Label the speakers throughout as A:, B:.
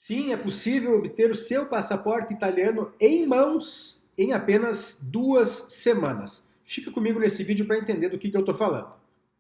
A: Sim, é possível obter o seu passaporte italiano em mãos em apenas 2 semanas. Fica comigo nesse vídeo para entender do que eu estou falando.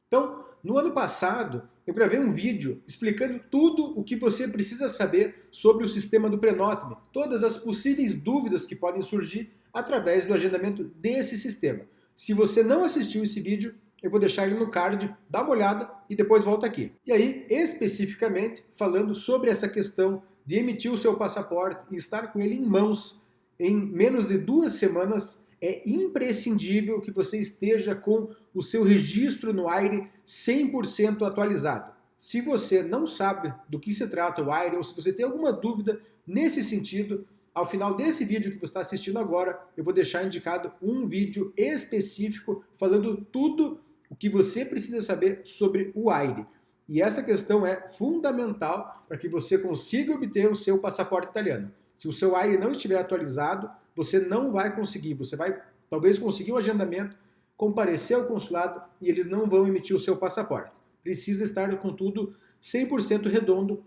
A: Então, no ano passado, eu gravei um vídeo explicando tudo o que você precisa saber sobre o sistema do Prenotme, todas as possíveis dúvidas que podem surgir através do agendamento desse sistema. Se você não assistiu esse vídeo, eu vou deixar ele no card, dá uma olhada e depois volta aqui. E aí, especificamente, falando sobre essa questão de emitir o seu passaporte e estar com ele em mãos em menos de 2 semanas, é imprescindível que você esteja com o seu registro no Aire 100% atualizado. Se você não sabe do que se trata o Aire ou se você tem alguma dúvida nesse sentido, ao final desse vídeo que você está assistindo agora, eu vou deixar indicado um vídeo específico falando tudo o que você precisa saber sobre o Aire. E essa questão é fundamental para que você consiga obter o seu passaporte italiano. Se o seu Aire não estiver atualizado, você não vai conseguir. Você vai talvez conseguir um agendamento, comparecer ao consulado e eles não vão emitir o seu passaporte. Precisa estar com tudo 100% redondo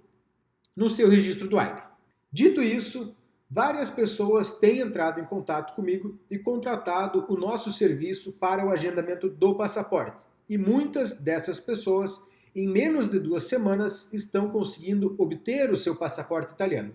A: no seu registro do Aire. Dito isso, várias pessoas têm entrado em contato comigo e contratado o nosso serviço para o agendamento do passaporte. E muitas dessas pessoas, em menos de 2 semanas, estão conseguindo obter o seu passaporte italiano.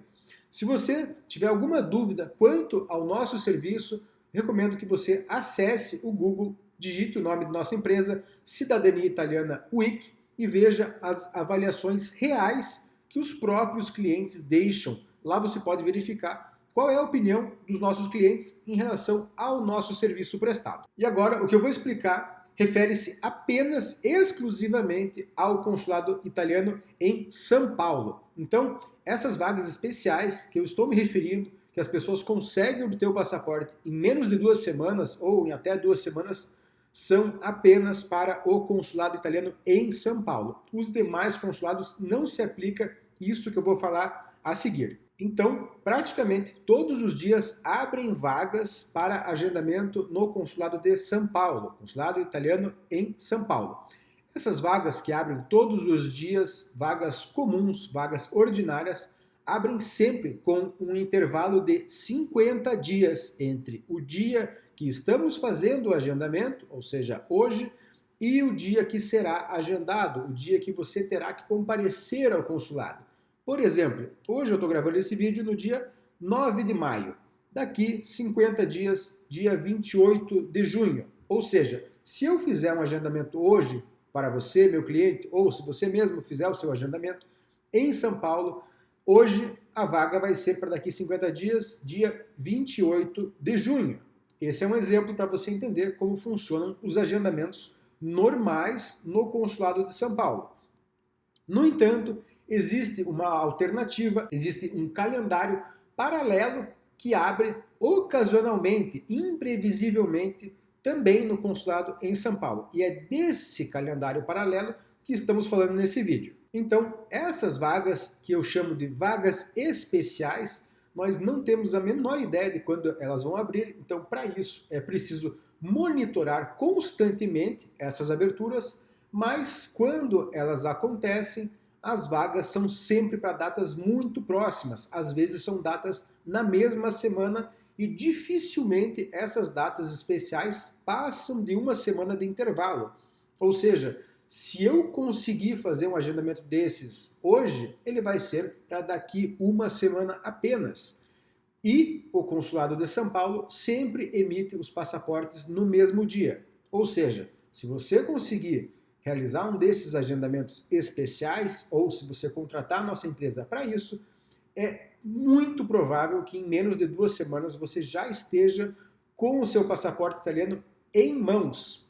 A: Se você tiver alguma dúvida quanto ao nosso serviço, recomendo que você acesse o Google, digite o nome da nossa empresa, Cidadania Italiana WIC, e veja as avaliações reais que os próprios clientes deixam. Lá você pode verificar qual é a opinião dos nossos clientes em relação ao nosso serviço prestado. E agora, o que eu vou explicar refere-se apenas, exclusivamente ao consulado italiano em São Paulo. Então, essas vagas especiais que eu estou me referindo, que as pessoas conseguem obter o passaporte em menos de 2 semanas ou em até 2 semanas, são apenas para o consulado italiano em São Paulo. Os demais consulados não se aplica isso que eu vou falar a seguir. Então, praticamente todos os dias abrem vagas para agendamento no consulado de São Paulo, consulado italiano em São Paulo. Essas vagas que abrem todos os dias, vagas comuns, vagas ordinárias, abrem sempre com um intervalo de 50 dias entre o dia que estamos fazendo o agendamento, ou seja, hoje, e o dia que será agendado, o dia que você terá que comparecer ao consulado. Por exemplo, hoje eu estou gravando esse vídeo no dia 9 de maio. Daqui 50 dias, dia 28 de junho. Ou seja, se eu fizer um agendamento hoje para você, meu cliente, ou se você mesmo fizer o seu agendamento em São Paulo, hoje a vaga vai ser para daqui 50 dias, dia 28 de junho. Esse é um exemplo para você entender como funcionam os agendamentos normais no consulado de São Paulo. No entanto, existe uma alternativa, existe um calendário paralelo que abre ocasionalmente, imprevisivelmente, também no consulado em São Paulo. E é desse calendário paralelo que estamos falando nesse vídeo. Então, essas vagas, que eu chamo de vagas especiais, nós não temos a menor ideia de quando elas vão abrir, então para isso é preciso monitorar constantemente essas aberturas, mas quando elas acontecem, as vagas são sempre para datas muito próximas, às vezes são datas na mesma semana e dificilmente essas datas especiais passam de 1 semana de intervalo. Ou seja, se eu conseguir fazer um agendamento desses hoje, ele vai ser para daqui 1 semana apenas. E o consulado de São Paulo sempre emite os passaportes no mesmo dia. Ou seja, se você conseguir realizar um desses agendamentos especiais, ou se você contratar a nossa empresa para isso, é muito provável que em menos de 2 semanas você já esteja com o seu passaporte italiano em mãos.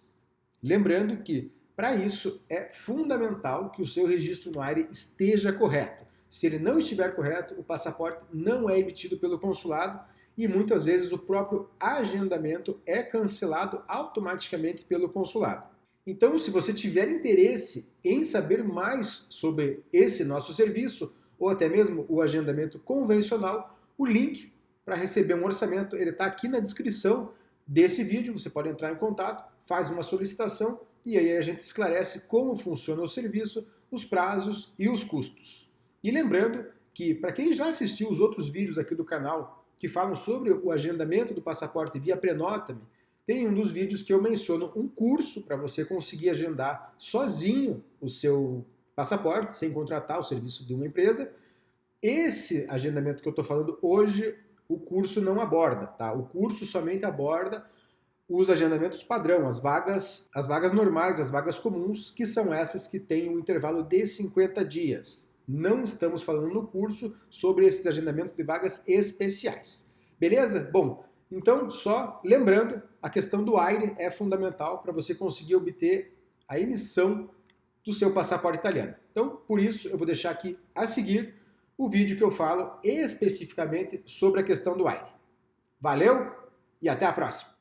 A: Lembrando que, para isso, é fundamental que o seu registro no Aire esteja correto. Se ele não estiver correto, o passaporte não é emitido pelo consulado e muitas vezes o próprio agendamento é cancelado automaticamente pelo consulado. Então, se você tiver interesse em saber mais sobre esse nosso serviço, ou até mesmo o agendamento convencional, o link para receber um orçamento ele está aqui na descrição desse vídeo. Você pode entrar em contato, faz uma solicitação e aí a gente esclarece como funciona o serviço, os prazos e os custos. E lembrando que, para quem já assistiu os outros vídeos aqui do canal que falam sobre o agendamento do passaporte via Prenota-me, tem um dos vídeos que eu menciono um curso para você conseguir agendar sozinho o seu passaporte, sem contratar o serviço de uma empresa. Esse agendamento que eu estou falando hoje, o curso não aborda, tá? O curso somente aborda os agendamentos padrão, as vagas normais, as vagas comuns, que são essas que têm um intervalo de 50 dias. Não estamos falando no curso sobre esses agendamentos de vagas especiais. Beleza? Bom, então só lembrando, a questão do AIRE é fundamental para você conseguir obter a emissão do seu passaporte italiano. Então, por isso, eu vou deixar aqui a seguir o vídeo que eu falo especificamente sobre a questão do AIRE. Valeu e até a próxima!